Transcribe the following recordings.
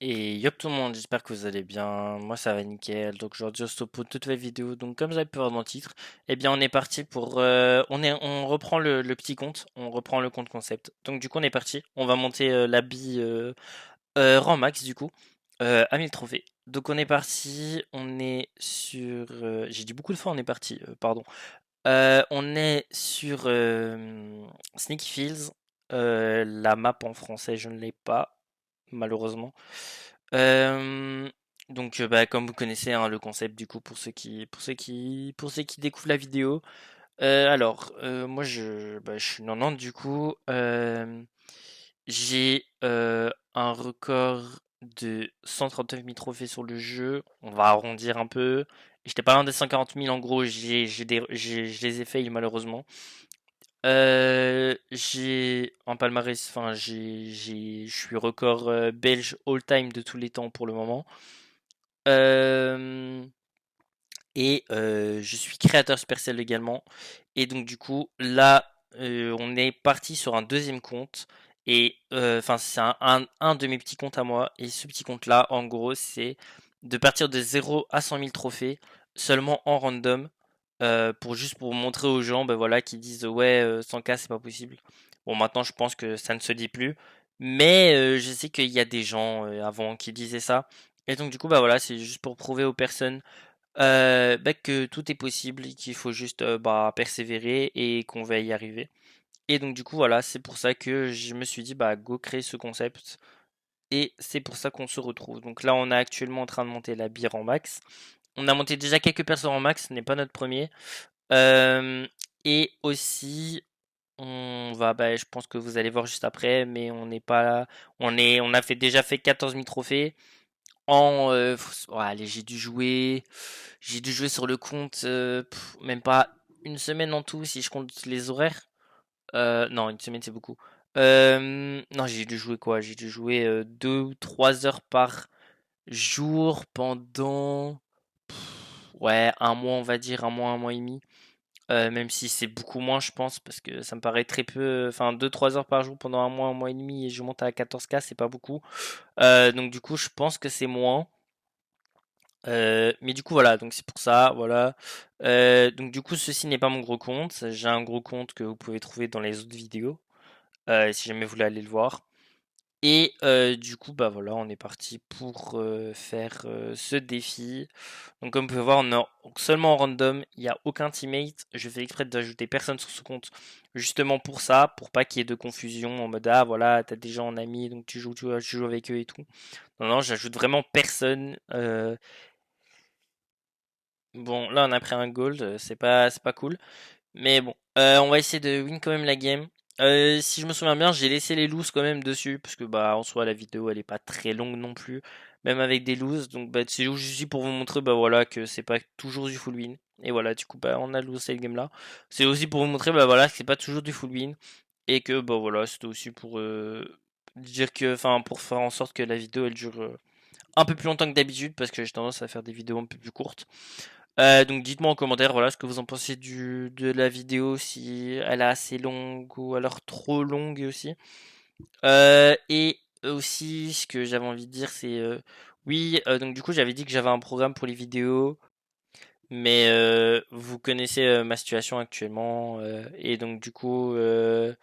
Et yop tout le monde, j'espère que vous allez bien. Moi ça va nickel. Donc aujourd'hui on se pour toute la vidéo. Donc comme j'avais pu voir dans le titre, eh bien on est parti pour on reprend le petit compte, on reprend le compte concept. Donc du coup on est parti. On va monter l'habit rang max du coup à 1000 trophées. Donc on est parti, on est sur j'ai dit beaucoup de fois on est parti, pardon. On est sur Sneaky Fields. La map en français je ne l'ai pas malheureusement. Euh, donc, bah, comme vous connaissez hein, le concept du coup pour ceux qui découvrent la vidéo. Moi je suis 90 du coup. J'ai un record de 139 000 trophées sur le jeu. On va arrondir un peu. J'étais pas loin des 140 000 en gros. Je les ai fail malheureusement. J'ai un palmarès, enfin je suis record belge all-time de tous les temps pour le moment. Euh, je suis créateur Supercell également. Et donc du coup là on est parti sur un deuxième compte. Et enfin c'est un de mes petits comptes à moi. Et ce petit compte là en gros c'est de partir de 0 à 100 000 trophées seulement en random pour juste pour montrer aux gens ben voilà qui disent ouais 100K c'est pas possible. Bon maintenant je pense que ça ne se dit plus. Mais je sais qu'il y a des gens avant qui disaient ça. Et donc du coup bah voilà c'est juste pour prouver aux personnes bah, que tout est possible, qu'il faut juste bah, persévérer et qu'on va y arriver. Et donc du coup voilà, c'est pour ça que je me suis dit bah go créer ce concept et c'est pour ça qu'on se retrouve. Donc là on est actuellement en train de monter la bière en max. On a monté déjà quelques personnes en max, ce n'est pas notre premier. Euh, et aussi on va bah, je pense que vous allez voir juste après, mais on n'est pas là. On a fait déjà fait 14 000 trophées. Ouais, allez, j'ai dû jouer sur le compte, même pas une semaine en tout si je compte les horaires. Non, une semaine c'est beaucoup. Non, j'ai dû jouer quoi? J'ai dû jouer 2 ou 3 heures par jour pendant, ouais, un mois on va dire, un mois et demi. Même si c'est beaucoup moins, je pense, parce que ça me paraît très peu. Enfin, 2 3 heures par jour pendant un mois et demi, et je monte à 14K, c'est pas beaucoup. Donc du coup, je pense que c'est moins. Mais du coup voilà, donc c'est pour ça, voilà. Donc du coup ceci n'est pas mon gros compte, j'ai un gros compte que vous pouvez trouver dans les autres vidéos, si jamais vous voulez aller le voir. Et du coup bah voilà, on est parti pour faire ce défi. Donc comme vous pouvez voir, on est seulement en random, il n'y a aucun teammate. Je fais exprès d'ajouter personne sur ce compte, justement pour ça, pour pas qu'il y ait de confusion en mode ah voilà, t'as des gens en ami, donc tu joues avec eux et tout. Non, non, j'ajoute vraiment personne. Bon, là on a pris un gold, c'est pas cool. Mais bon, on va essayer de win quand même la game. Si je me souviens bien, j'ai laissé les looses quand même dessus, parce que bah en soi la vidéo elle est pas très longue non plus, même avec des looses. Donc bah c'est juste pour vous montrer bah voilà que c'est pas toujours du full win. Et voilà, du coup bah on a lose cette game là. C'est aussi pour vous montrer bah voilà que c'est pas toujours du full win. Et que bah voilà, c'était aussi pour dire que, enfin pour faire en sorte que la vidéo elle dure un peu plus longtemps que d'habitude, parce que j'ai tendance à faire des vidéos un peu plus courtes. Donc dites-moi en commentaire voilà ce que vous en pensez de la vidéo, si elle est assez longue ou alors trop longue aussi. Et aussi ce que j'avais envie de dire c'est oui donc du coup j'avais dit que j'avais un programme pour les vidéos, mais vous connaissez ma situation actuellement et donc du coup je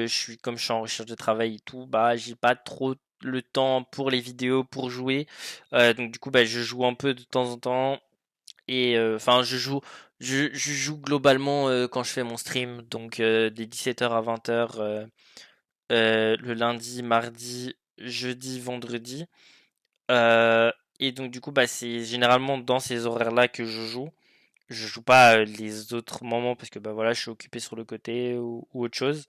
suis comme je suis en recherche de travail et tout, bah j'ai pas trop le temps pour les vidéos pour jouer. Donc du coup bah je joue un peu de temps en temps. Et enfin, je joue globalement quand je fais mon stream, donc des 17h à 20h le lundi, mardi, jeudi, vendredi. Euh, et donc du coup, bah, c'est généralement dans ces horaires-là que je joue. Je joue pas les autres moments parce que bah voilà, je suis occupé sur le côté ou autre chose.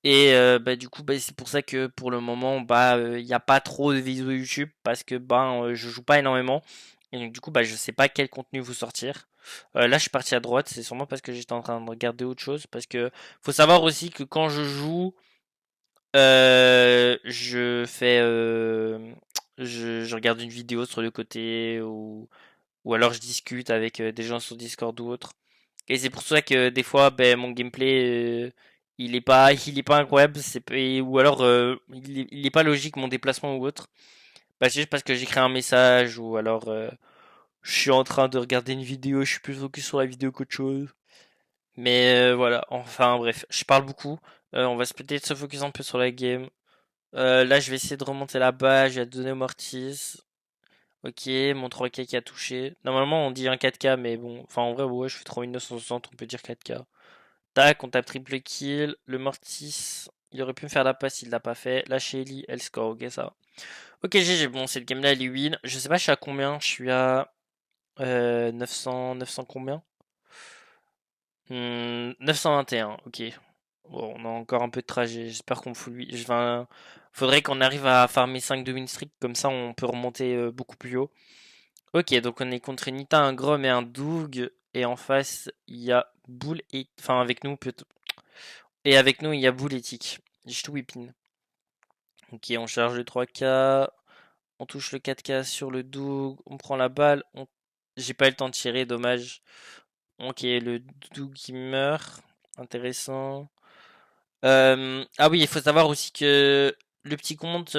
Et bah du coup, bah, c'est pour ça que pour le moment, bah il n'y a pas trop de vidéos YouTube parce que je joue pas énormément. Et donc du coup, bah je sais pas quel contenu vous sortir. Là, je suis parti à droite, c'est sûrement parce que j'étais en train de regarder autre chose. Parce que faut savoir aussi que quand je joue, je fais, je regarde une vidéo sur le côté ou alors je discute avec des gens sur Discord ou autre. Et c'est pour ça que des fois, ben, mon gameplay il est pas incroyable, ou alors il est pas logique mon déplacement ou autre. Bah, c'est juste parce que j'écris un message ou alors je suis en train de regarder une vidéo, je suis plus focus sur la vidéo qu'autre chose. Mais voilà, enfin bref, je parle beaucoup. On va peut-être se focus un peu sur la game. Là, je vais essayer de remonter là-bas, je vais donner au Mortis. Ok, mon 3K qui a touché. Normalement, on dit un 4K, mais bon, enfin en vrai, ouais, je fais 3960, on peut dire 4K. Tac, on tape triple kill. Le Mortis, il aurait pu me faire la passe, il l'a pas fait. La Shelly, elle score, ok, ça va. Ok, GG, bon, cette game-là, elle est win. Je sais pas, je suis à combien? Je suis à 900 combien? 921, ok. Bon, on a encore un peu de trajet. J'espère qu'on fout lui. Faudrait qu'on arrive à farmer 5 de win streak, comme ça on peut remonter beaucoup plus haut. Ok, donc on est contre Nita, un Grom et un Doug. Et en face, il y a Bull et. Enfin, avec nous, peut et avec nous, il y a Bull et Tic. J'ai tout whipping. Ok, on charge le 3K. On touche le 4K sur le Doug. On prend la balle. J'ai pas eu le temps de tirer, dommage. Ok, le Doug qui meurt. Intéressant. Ah oui, il faut savoir aussi que le petit compte,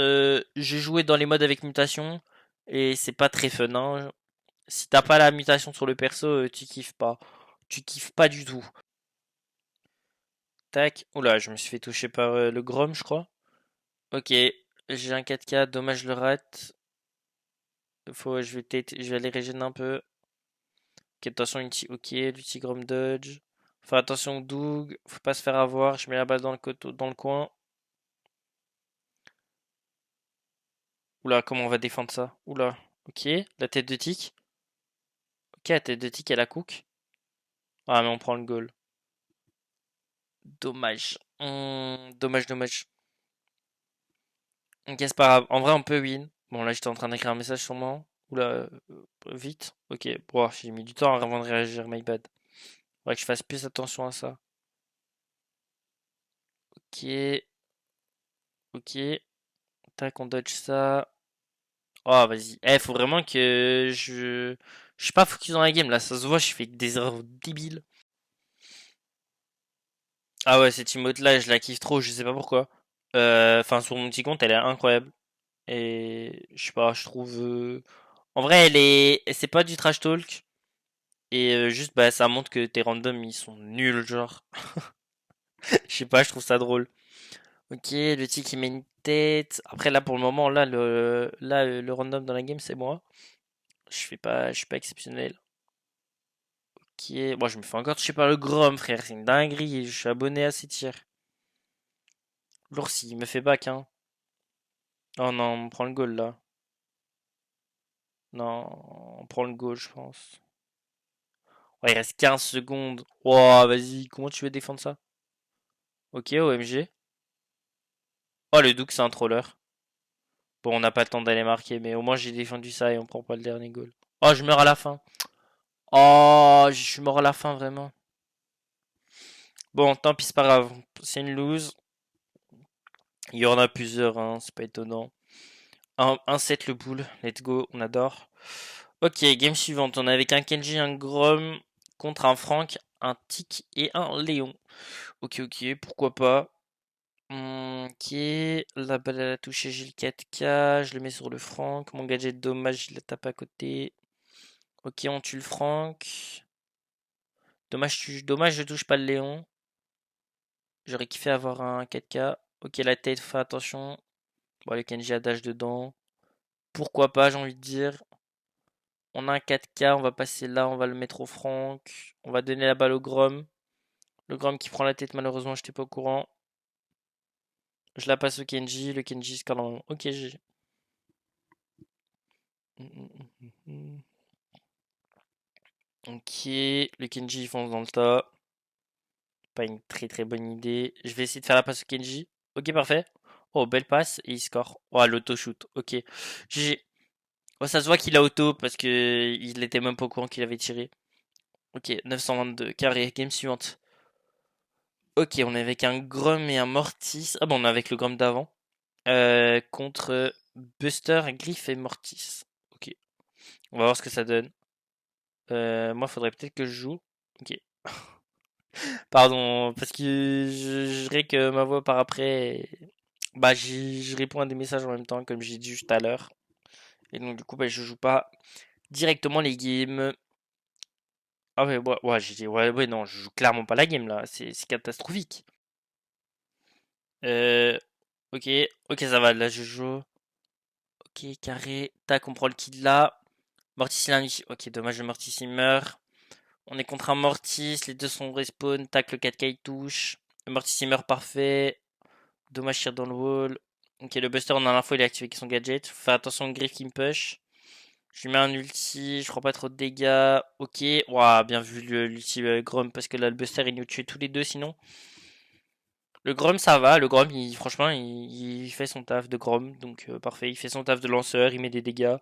j'ai joué dans les modes avec mutation et c'est pas très fun, hein. Si t'as pas la mutation sur le perso, tu kiffes pas. Tu kiffes pas du tout. Tac. Oula, je me suis fait toucher par le Grom, je crois. Ok, j'ai un 4K, dommage je le rate. Je vais aller régénérer un peu. Ok, attention, ok, l'ulti Grom dodge. Faire attention au Doug, faut pas se faire avoir. Je mets la balle dans le coin. Oula, comment on va défendre ça? Oula, ok, la tête de tic. Ok, la tête de tic, elle a cook. Ah, mais on prend le goal. Dommage. Dommage, dommage. Ok, c'est pas grave. En vrai, on peut win. Bon, là, j'étais en train d'écrire un message sûrement. Oula, vite. Ok, bon, j'ai mis du temps avant de réagir, my bad. Faudrait que je fasse plus attention à ça. Ok, ok. Tac, on dodge ça. Oh, vas-y. Eh, faut vraiment que je. Je suis pas focus dans la game là, ça se voit, je fais des erreurs débiles. Ah ouais, cette emote là, je la kiffe trop, je sais pas pourquoi. Enfin, sur mon petit compte, elle est incroyable. Et je sais pas, je trouve. En vrai, c'est pas du trash talk. Et juste, bah, ça montre que tes randoms ils sont nuls, genre. Je sais pas, je trouve ça drôle. Ok, le tic il met une tête. Après, là, pour le moment, le random dans la game, c'est moi. Je suis pas exceptionnel. Ok, moi, je me fais encore toucher par le Grom, frère. C'est une dinguerie. Je suis abonné à ces tirs. L'ours, il me fait back, hein. Oh non, on prend le goal là. Non, on prend le goal, je pense. Ouais, il reste 15 secondes. Wow, vas-y, comment tu veux défendre ça? Ok, OMG. Oh, le Duke, c'est un troller. Bon, on n'a pas le temps d'aller marquer, mais au moins j'ai défendu ça et on prend pas le dernier goal. Oh, je meurs à la fin. Oh, je suis mort à la fin, vraiment. Bon, tant pis, c'est pas grave. C'est une lose. Il y en a plusieurs, hein, c'est pas étonnant. Un 7 le boule. Let's go, on adore. Ok, game suivante. On est avec un Kenji, un Grom contre un Frank, un Tic et un Léon. Ok, ok, pourquoi pas. Ok, la balle elle a touché, j'ai le 4K, je le mets sur le Franck. Mon gadget dommage, il la tape à côté. Ok, on tue le Franck. Dommage, je touche pas le Léon. J'aurais kiffé avoir un 4K. Ok, la tête, fais attention. Bon, le Kenji a dash dedans. Pourquoi pas, j'ai envie de dire. On a un 4K, on va passer là, on va le mettre au Franck. On va donner la balle au Grom. Le Grom qui prend la tête, malheureusement, j'étais pas au courant. Je la passe au Kenji, le Kenji score. Ok, GG. Ok, le Kenji il fonce dans le tas. Pas une très très bonne idée. Je vais essayer de faire la passe au Kenji. Ok, parfait. Oh, belle passe et il score. Oh, l'auto-shoot. Ok. GG. Oh, ça se voit qu'il a auto parce que il était même pas au courant qu'il avait tiré. Ok, 922. Carré, game suivante. Ok, on est avec un Grom et un Mortis. Ah bon, on est avec le Grom d'avant. Contre Buster, Griff et Mortis. Ok, on va voir ce que ça donne. Moi, faudrait peut-être que je joue. Ok. Pardon, parce que je dirais que ma voix par après, bah je réponds à des messages en même temps, comme j'ai dit juste à l'heure. Et donc du coup, bah je joue pas directement les games. Ah ouais, ouais, j'ai dit, ouais, non, je joue clairement pas la game là, c'est catastrophique. Euh, ok, ok, ça va, là je joue. Ok, carré, tac, on prend le kill là. Mortis il a un ok, dommage, le Mortis il meurt. On est contre un Mortis, les deux sont respawn, tac, le 4K il touche. Le Mortis il meurt parfait. Dommage, tire dans le wall. Ok, le Buster, on a l'info, il est activé avec son gadget. Faut faire attention au Griff qui me push. Je lui mets un ulti, je prends pas trop de dégâts. Ok, waouh, bien vu l'ulti Grom, parce que là, le Buster, il nous tue tous les deux sinon. Le Grom, ça va. Le Grom, franchement, il fait son taf de Grom. Donc, parfait. Il fait son taf de lanceur, il met des dégâts.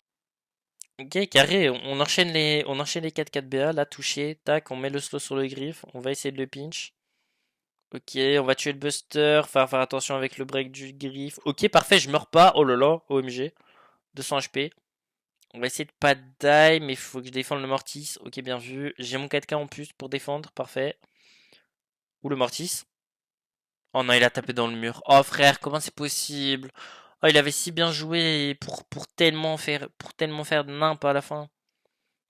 Ok, carré. On enchaîne les 4-4 BA. Là, touché. Tac, on met le slow sur le Griff. On va essayer de le pinch. Ok, on va tuer le Buster. Faire attention avec le break du Griff. Ok, parfait. Je meurs pas. Oh là là, OMG. 200 HP. On va essayer de pas die, mais il faut que je défende le Mortis. Ok, bien vu. J'ai mon 4K en plus pour défendre. Parfait. Ou le Mortis. Oh non, il a tapé dans le mur. Oh frère, comment c'est possible? Oh, il avait si bien joué pour tellement faire de nimp à la fin.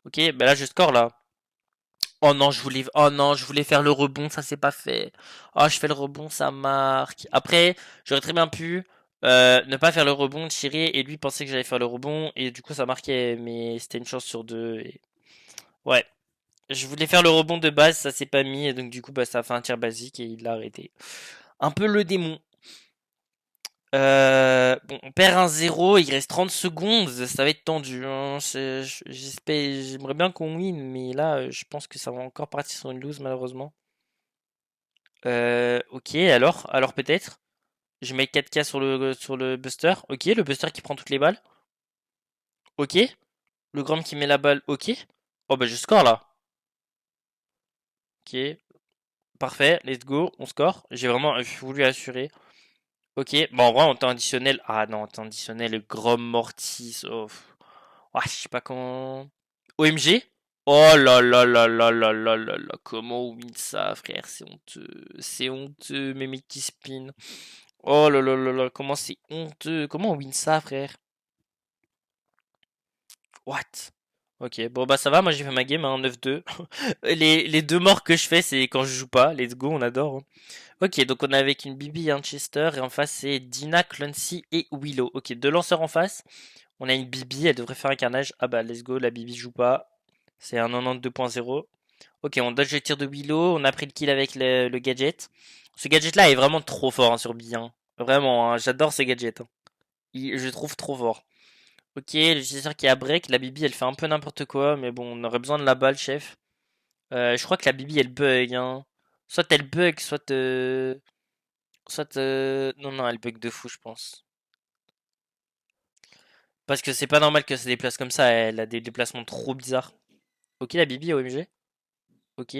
Ok, bah là je score là. Oh non, je voulais faire le rebond, ça s'est pas fait. Oh, je fais le rebond, ça marque. Après, j'aurais très bien pu ne pas faire le rebond, tirer et lui penser que j'allais faire le rebond et du coup ça marquait, mais c'était une chance sur deux. Ouais, je voulais faire le rebond de base, ça s'est pas mis et donc du coup bah ça a fait un tir basique et il l'a arrêté. Un peu le démon. Bon, on perd un 0, il reste 30 secondes, ça va être tendu, hein. J'aimerais bien qu'on win, mais là, je pense que ça va encore partir sur une lose, malheureusement. Ok, alors peut-être. Je mets 4K sur le Buster. Ok, le Buster qui prend toutes les balles. Ok, le Grom qui met la balle. Ok. Oh bah je score là. Ok, parfait, let's go, on score. J'ai vraiment voulu assurer. Ok, bon en vrai en temps additionnel. Ah non, en temps additionnel, le Grom Mortis. Oh. Ah, je sais pas quand. OMG? Oh là là là là là là là là. Comment on win ça, frère? C'est honteux. C'est honteux, mes mecs qui spin. Oh là là là là. Comment c'est honteux. Comment on win ça, frère? What? Ok, bon bah ça va, moi j'ai fait ma game, hein, 9-2. Les deux morts que je fais, c'est quand je joue pas. Let's go, on adore, hein. Ok, donc on est avec une Bibi et un Chester, et en face c'est Dina, Clancy et Willow. Ok, deux lanceurs en face. On a une Bibi, elle devrait faire un carnage. Ah bah let's go, la Bibi joue pas. C'est un 92.0. Ok, on dodge le tir de Willow, on a pris le kill avec le gadget. Ce gadget là est vraiment trop fort, hein, sur Bi, hein. Vraiment, hein, j'adore ces gadgets, hein. Je le trouve trop fort. Ok, le chasseur qui a break, la Bibi elle fait un peu n'importe quoi, mais bon, on aurait besoin de la balle, chef. Je crois que la Bibi elle bug, hein. Soit elle bug, soit. Non, non, elle bug de fou, je pense. Parce que c'est pas normal que ça se déplace comme ça, elle a des déplacements trop bizarres. Ok, la Bibi OMG. Ok.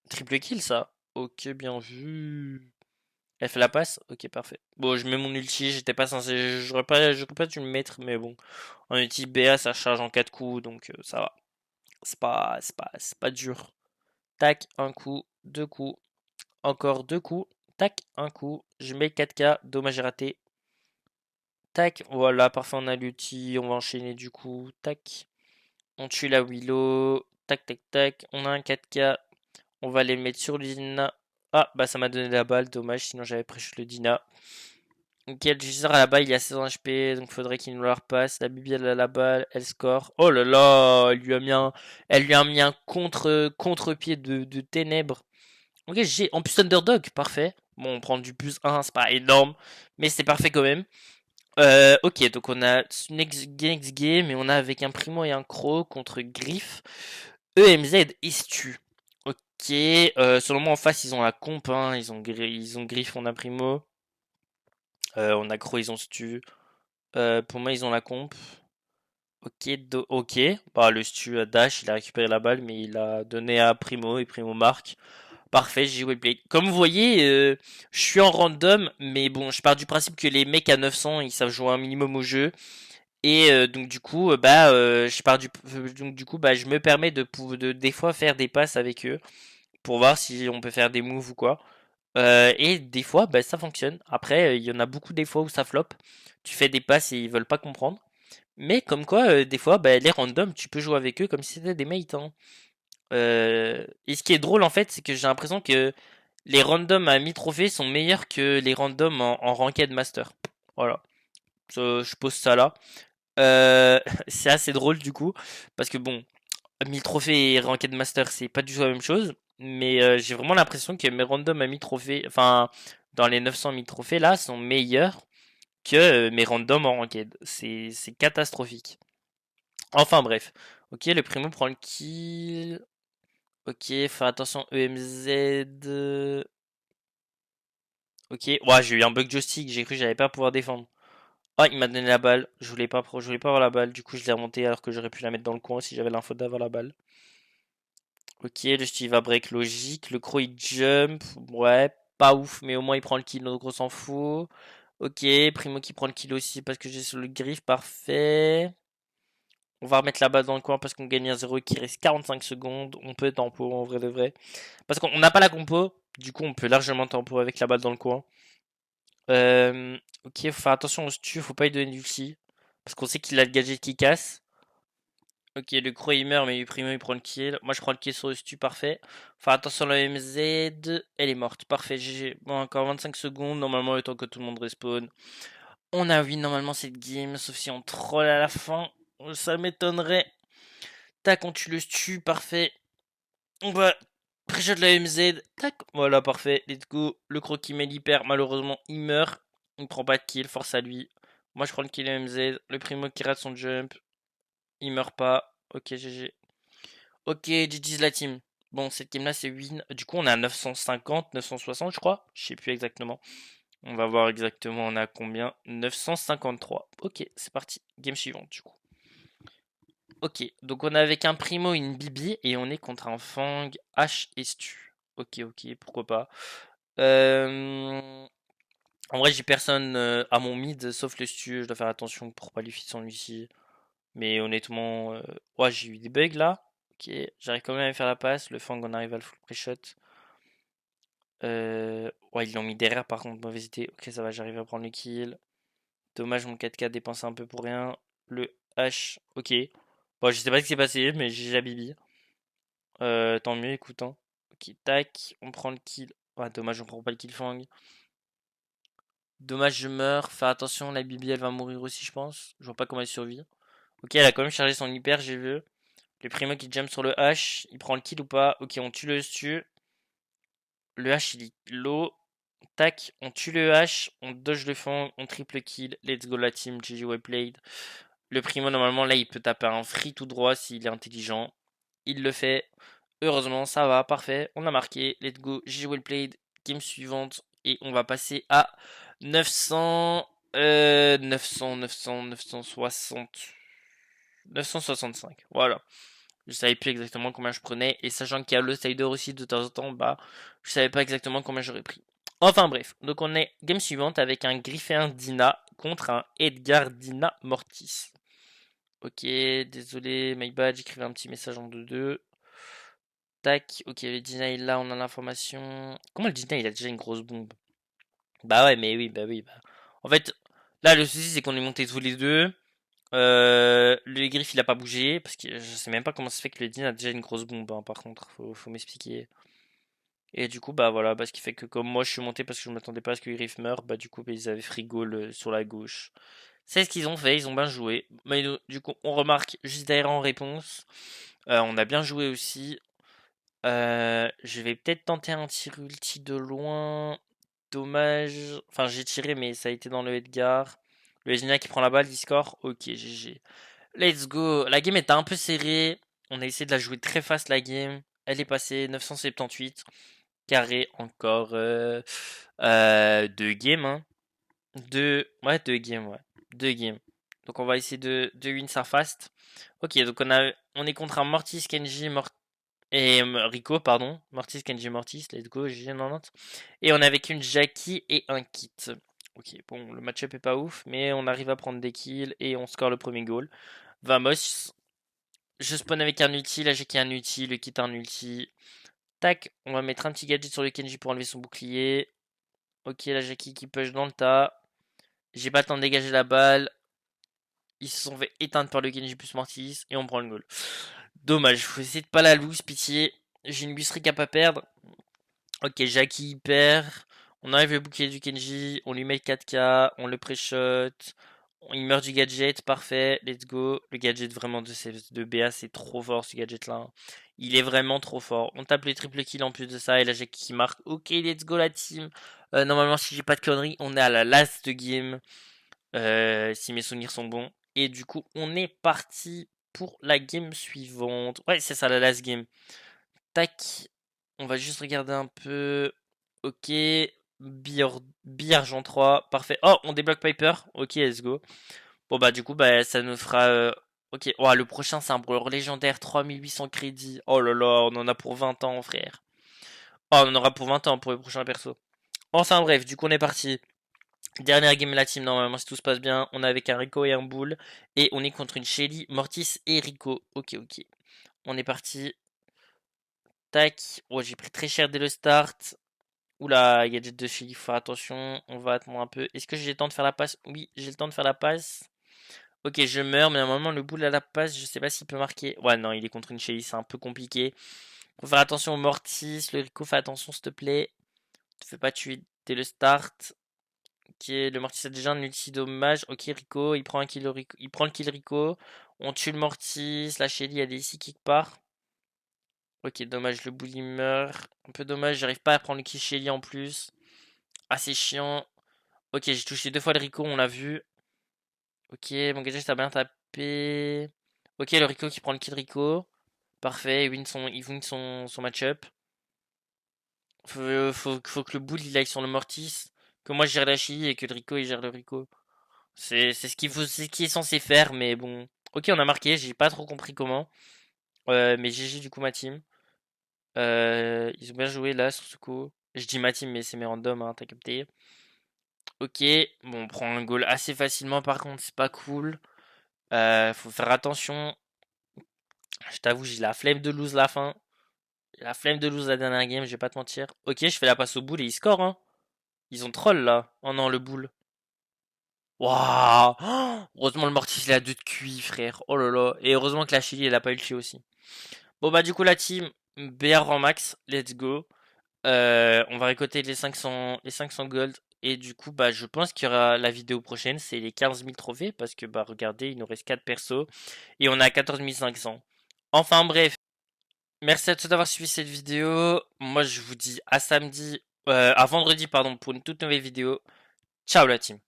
Triple kill, ça. Ok, bien vu. Elle fait la passe. Ok, parfait. Bon, je mets mon ulti, j'étais pas censé. J'aurais pas dû le mettre, mais bon. En ulti BA, ça charge en 4 coups, donc ça va. C'est pas dur. Tac, un coup, deux coups. Encore deux coups. Tac, un coup. Je mets 4K. Dommage, j'ai raté. Tac, voilà, parfait, on a l'ulti. On va enchaîner du coup. Tac. On tue la Willow. Tac, tac, tac. On a un 4K. On va les mettre sur le Dina. Ah, bah ça m'a donné la balle. Dommage, sinon j'avais pris le Dina. Ok, le Giseur à la balle, il a 16 HP, donc faudrait qu'il nous la repasse. La Bibi, elle a la balle, elle score. Oh là là, elle lui a mis un contre-pied de ténèbres. Ok, j'ai en plus underdog, parfait. Bon, on prend du plus 1, c'est pas énorme, mais c'est parfait quand même. Ok, donc on a next game et on a avec un Primo et un Croc contre Griff, EMZ et Stu. Ok, selon moi en face ils ont la comp, hein. Ils ont Griff, on a Primo. On a Croc, ils ont Stu. Pour moi ils ont la comp. Ok, ok. Bah, le Stu Dash, il a récupéré la balle, mais il a donné à Primo et Primo marque. Parfait, j'ai joué play. Comme vous voyez, je suis en random, mais bon, je pars du principe que les mecs à 900, ils savent jouer un minimum au jeu. Et donc du coup, je me permets de des fois faire des passes avec eux pour voir si on peut faire des moves ou quoi. Et des fois, bah, ça fonctionne. Après, il y en a beaucoup des fois où ça flop. Tu fais des passes et ils veulent pas comprendre. Mais comme quoi, des fois, bah, les randoms, tu peux jouer avec eux comme si c'était des mates, hein. Et ce qui est drôle en fait, c'est que j'ai l'impression que les randoms à mi-trophée sont meilleurs que les randoms en ranked master. Voilà. Je pose ça là. C'est assez drôle du coup, parce que bon, 1000 trophées et ranked master, c'est pas du tout la même chose. Mais j'ai vraiment l'impression que mes randoms à 1000 trophées, enfin, dans les 900 1000 trophées là, sont meilleurs que mes randoms en ranked. C'est catastrophique. Enfin bref. Ok, le primo prend le kill. Ok, faire attention EMZ. Ok, ouais, j'ai eu un bug joystick, j'ai cru que j'allais pas pouvoir défendre. Ah, il m'a donné la balle. Je voulais pas avoir la balle. Du coup, je l'ai remontée alors que j'aurais pu la mettre dans le coin si j'avais l'info d'avoir la balle. Ok, le Steve va break logique. Le Crow il jump. Ouais, pas ouf, mais au moins il prend le kill, donc on s'en fout. Ok, Primo qui prend le kill aussi parce que j'ai sur le griffe, parfait. On va remettre la balle dans le coin parce qu'on gagne un 0 et qu'il reste 45 secondes. On peut tempo en vrai de vrai. Parce qu'on n'a pas la compo, du coup on peut largement tempo avec la balle dans le coin. Ok, faut faire attention au stu, faut pas lui donner d'ulti. Parce qu'on sait qu'il a le gadget qui casse. Ok, le Croc il meurt, mais Primo il prend le kill. Moi je prends le kill sur le stu, parfait. Faut faire attention à la MZ, elle est morte, parfait, GG. Bon, encore 25 secondes, normalement le temps que tout le monde respawn. On a win normalement cette game, sauf si on troll à la fin. Ça m'étonnerait. Tac, on tue le stu, parfait. On va pré-shot la MZ. Tac, voilà, parfait, let's go. Le Croc qui met l'hyper, malheureusement il meurt. Il prend pas de kill, force à lui. Moi je prends le kill MZ. Le Primo qui rate son jump. Il meurt pas. Ok, GG. Ok, GG's la team. Bon, cette game là c'est win. Du coup, on est à 950, 960, je crois. Je sais plus exactement. On va voir exactement on a combien. 953. Ok, c'est parti. Game suivante, du coup. Ok, donc on est avec un Primo et une Bibi. Et on est contre un Fang, H et Stu. Ok, ok, pourquoi pas. En vrai, j'ai personne à mon mid sauf le Stu. Je dois faire attention pour pas lui filer son Lucie. Mais honnêtement, ouais, j'ai eu des bugs là. Ok, j'arrive quand même à faire la passe. Le Fang, on arrive à le full pré-shot. Ouais, ils l'ont mis derrière par contre, mauvaise idée. Ok, ça va, j'arrive à prendre le kill. Dommage, mon 4K dépensé un peu pour rien. Le H, ok. Bon, je sais pas ce qui s'est passé, mais j'ai la bibi. Tant mieux, écoute, hein. Ok, tac, on prend le kill. Ouais, dommage, on prend pas le kill Fang. Dommage, je meurs. Fais attention, la bibi elle va mourir aussi, je pense. Je vois pas comment elle survit. Ok, elle a quand même chargé son hyper, j'ai vu. Le Primo qui jump sur le H, il prend le kill ou pas? Ok, on tue le Stu. Le H il est low. Tac, on tue le H, on dodge le fond, on triple kill. Let's go la team, GG well played. Le Primo normalement là il peut taper un free tout droit s'il est intelligent. Il le fait. Heureusement ça va, parfait. On a marqué. Let's go, GG well played. Game suivante. Et on va passer à 900... 900, 900, 960... 965. Voilà. Je savais plus exactement combien je prenais. Et sachant qu'il y a le Sider aussi de temps en temps, bah, je savais pas exactement combien j'aurais pris. Enfin bref, donc on est game suivante avec un Griffin Dina contre un Edgar Dina Mortis. Ok, désolé, my bad, j'écrivais un petit message en 2-2. Tac, ok, le Dina est là, on a l'information. Comment le Dina il a déjà une grosse bombe? Bah ouais, mais oui, bah oui. Bah. En fait, là le souci c'est qu'on est montés tous les deux. Le Griff il a pas bougé parce que je sais même pas comment ça se fait que le Dean a déjà une grosse bombe, hein, par contre, faut m'expliquer. Et du coup, bah voilà, bah, ce qui fait que comme moi je suis monté parce que je m'attendais pas à ce que le Griff meure, bah du coup, bah, ils avaient frigo sur la gauche. C'est ce qu'ils ont fait, ils ont bien joué. Mais du coup, on remarque juste derrière en réponse, on a bien joué aussi. Je vais peut-être tenter un tir ulti de loin. Dommage. Enfin, j'ai tiré, mais ça a été dans le Edgar. Le Gina qui prend la balle, il score. Ok, GG. Let's go. La game était un peu serrée. On a essayé de la jouer très fast la game. Elle est passée 978. Carré encore 2 games. Hein. Ouais, 2 games, ouais. 2 games. Donc on va essayer de win ça fast. Ok, donc on est contre un Mortis, Kenji, et Rico, pardon. Mortis, Kenji, Mortis. Let's go, GG90. Et on est avec une Jackie et un Kit. Ok, bon, le match-up est pas ouf, mais on arrive à prendre des kills et on score le premier goal. Vamos. Je spawn avec un ulti, là j'ai qui un ulti, le kit un ulti. Tac, on va mettre un petit gadget sur le Kenji pour enlever son bouclier. Ok, la Jackie qui push dans le tas. J'ai pas le temps de dégager la balle. Ils se sont fait éteindre par le Kenji plus Mortis. Et on prend le goal. Dommage, faut essayer de pas la lose, pitié. J'ai une Bustrick à pas perdre. Ok, Jackie perd. On enlève le bouclier du Kenji. On lui met le 4K. On le pré-shot. Il meurt du gadget, parfait, let's go. Le gadget vraiment de BA, c'est trop fort ce gadget là. Il est vraiment trop fort. On tape les triple kills en plus de ça et la Jackie qui marque. Ok, let's go la team. Normalement, si j'ai pas de conneries, on est à la last game. Si mes souvenirs sont bons. Et du coup, on est parti pour la game suivante. Ouais, c'est ça la last game. Tac. On va juste regarder un peu. Ok. Argent 3. Parfait. Oh, on débloque Piper. Ok, let's go. Bon bah du coup bah ça nous fera ok, oh, le prochain c'est un brawler légendaire 3800 crédits. Oh là là, on en a pour 20 ans frère. Oh, on en aura pour 20 ans pour le prochain perso. Enfin bref, du coup on est parti. Dernière game de la team normalement si tout se passe bien. On est avec un Rico et un Bull. Et on est contre une Shelly, Mortis et Rico. Ok ok. On est parti. Tac. Oh j'ai pris très cher dès le start. Oula, gadget de Shelly, faut faire attention. On va attendre un peu. Est-ce que j'ai le temps de faire la passe? Oui, j'ai le temps de faire la passe. Ok, je meurs, mais normalement le boule à la passe, je sais pas s'il peut marquer. Ouais, non, il est contre une Shelly, c'est un peu compliqué. Faut faire attention au Mortis, le Rico, fais attention s'il te plaît. Te fais pas tuer dès le start. Ok, le Mortis a déjà un ulti dommage. Ok, Rico, il prend un kill Rico, il prend le kill Rico. On tue le Mortis, la Shelly elle est ici quelque part. Ok, dommage, le boule il meurt. Un peu dommage, j'arrive pas à prendre le kill Shelly en plus. Ah, c'est chiant. Ok, j'ai touché 2 fois le Rico, on l'a vu. Ok, mon gadget a bien tapé. Ok, le Rico qui prend le kill Rico. Parfait, il win son match-up. Faut que le Bull il aille sur le Mortis. Que moi je gère la Chili et que le Rico il gère le Rico. C'est ce qu'il est censé faire, mais bon. Ok, on a marqué, j'ai pas trop compris comment. Mais GG du coup ma team. Ils ont bien joué là sur ce coup. Je dis ma team, mais c'est mes randoms, hein, t'as capté. Ok, bon, on prend un goal assez facilement par contre, c'est pas cool. Faut faire attention. Je t'avoue, j'ai la flemme de lose la fin. J'ai la flemme de lose la dernière game, je vais pas te mentir. Ok, je fais la passe au boule et ils scorent, hein. Ils ont troll là. Oh non, le boule. Waouh! Oh, heureusement le Mortis il a 2 de QI, frère. Oh là là. Et heureusement que la Chili elle a pas ulti aussi. Bon bah du coup la team BR en max, let's go. On va récolter les 500 gold. Et du coup bah je pense qu'il y aura la vidéo prochaine, c'est les 15 000 trophées. Parce que bah regardez, il nous reste 4 persos. Et on a 14 500. Enfin bref. Merci à tous d'avoir suivi cette vidéo. Moi, je vous dis à samedi, à vendredi, pardon, pour une toute nouvelle vidéo. Ciao la team.